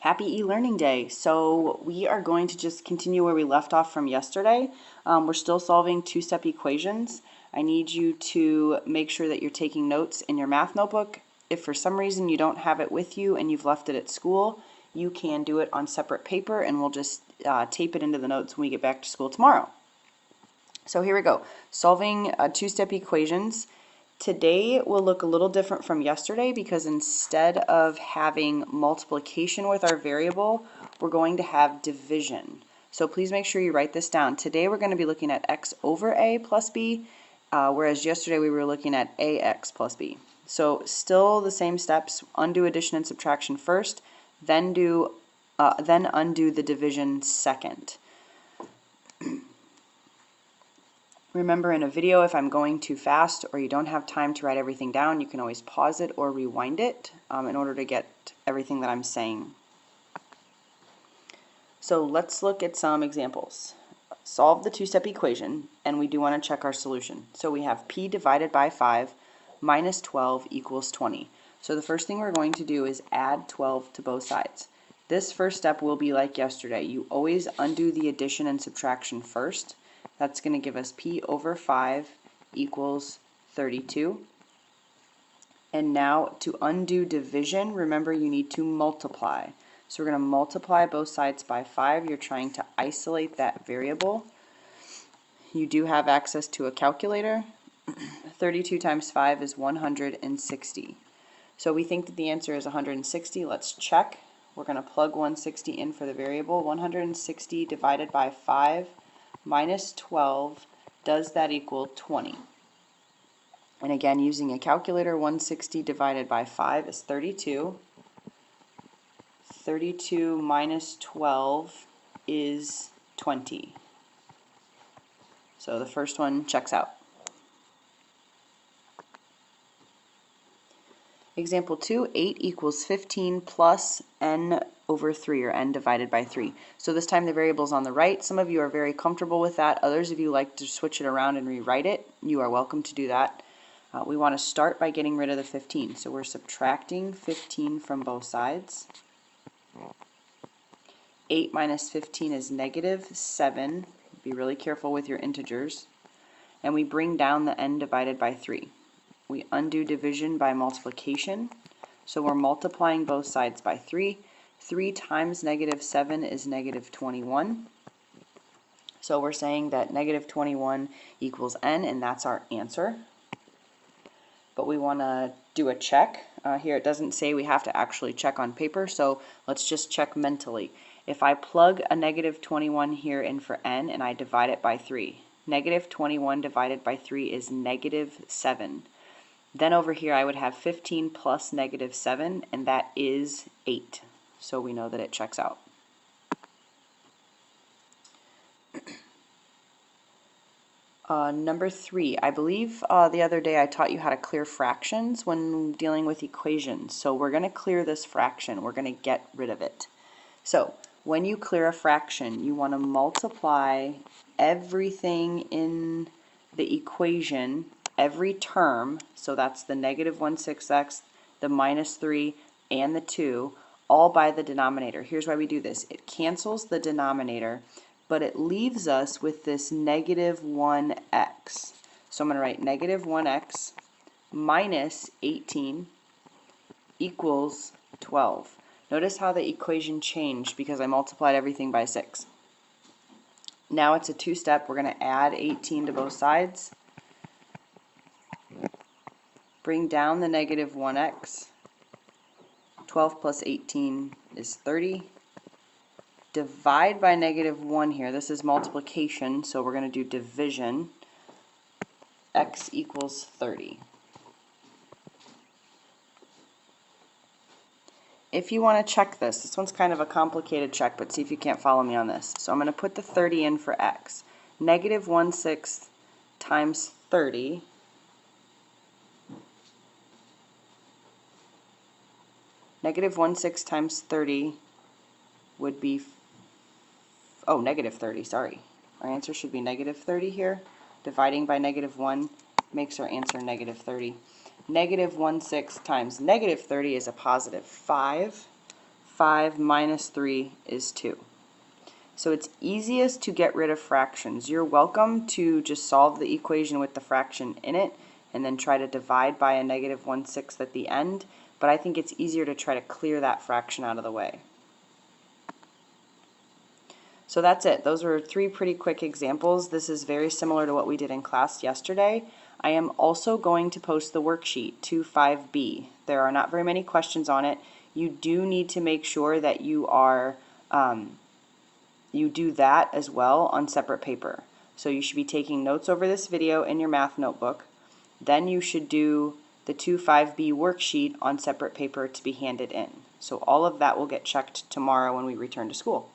Happy e-learning day. So we are going to just continue where we left off from yesterday. We're still solving two-step equations. I need you to make sure that you're taking notes in your math notebook. If for some reason you don't have it with you and you've left it at school, you can do it on separate paper and we'll just tape it into the notes when we get back to school tomorrow. So here we go. Solving two-step equations. Today will look a little different from yesterday because instead of having multiplication with our variable, we're going to have division. So please make sure you write this down. Today we're going to be looking at x over a plus b, whereas yesterday we were looking at ax plus b. So still the same steps, undo addition and subtraction first, then undo the division second. Remember, in a video, if I'm going too fast or you don't have time to write everything down, you can always pause it or rewind it in order to get everything that I'm saying. So let's look at some examples. Solve the two-step equation, and we do want to check our solution. So we have p divided by 5 minus 12 equals 20. So the first thing we're going to do is add 12 to both sides. This first step will be like yesterday. You always undo the addition and subtraction first. That's going to give us p over 5 equals 32. And now to undo division, remember you need to multiply. So we're going to multiply both sides by 5. You're trying to isolate that variable. You do have access to a calculator. 32 times 5 is 160. So we think that the answer is 160. Let's check. We're going to plug 160 in for the variable. 160 divided by 5 minus 12, does that equal 20? And again, using a calculator, 160 divided by 5 is 32. 32 minus 12 is 20. So the first one checks out. Example 2, 8 equals 15 plus n over 3, or n divided by 3. So this time the variable is on the right. Some of you are very comfortable with that. Others of you like to switch it around and rewrite it. You are welcome to do that. We want to start by getting rid of the 15. So we're subtracting 15 from both sides. 8 minus 15 is negative 7. Be really careful with your integers. And we bring down the n divided by 3. We undo division by multiplication. So we're multiplying both sides by 3. 3 times negative 7 is negative 21. So we're saying that negative 21 equals n, and that's our answer. But we want to do a check. Here it doesn't say we have to actually check on paper, so let's just check mentally. If I plug a negative 21 here in for n and I divide it by 3, negative 21 divided by 3 is negative 7. Then over here I would have 15 plus negative 7, and that is 8. So we know that it checks out. Number 3, I believe the other day I taught you how to clear fractions when dealing with equations. So we're going to clear this fraction. We're going to get rid of it. So when you clear a fraction, you want to multiply everything in the equation, every term, so that's the negative 1/6x, the minus 3, and the 2, all by the denominator. Here's why we do this. It cancels the denominator, but it leaves us with this negative 1x. So I'm going to write negative 1x minus 18 equals 12. Notice how the equation changed because I multiplied everything by 6. Now it's a two-step. We're going to add 18 to both sides. Bring down the negative 1x. 12 plus 18 is 30. Divide by negative 1 here. This is multiplication, so we're going to do division. X equals 30. If you want to check this one's kind of a complicated check, but see if you can't follow me on this. So I'm going to put the 30 in for x. Negative 1/6 times 30 negative 1/6 times 30 would be, negative 30, sorry. Our answer should be negative 30 here. Dividing by negative 1 makes our answer negative 30. Negative 1/6 times negative 30 is a positive 5. 5 minus 3 is 2. So it's easiest to get rid of fractions. You're welcome to just solve the equation with the fraction in it and then try to divide by a negative 1/6 at the end, but I think it's easier to try to clear that fraction out of the way. So that's it. Those were 3 pretty quick examples. This is very similar to what we did in class yesterday. I am also going to post the worksheet 2.5b. There are not very many questions on it. You do need to make sure that you are you do that as well on separate paper. So you should be taking notes over this video in your math notebook. Then you should do the 2.5b worksheet on separate paper to be handed in. So all of that will get checked tomorrow when we return to school.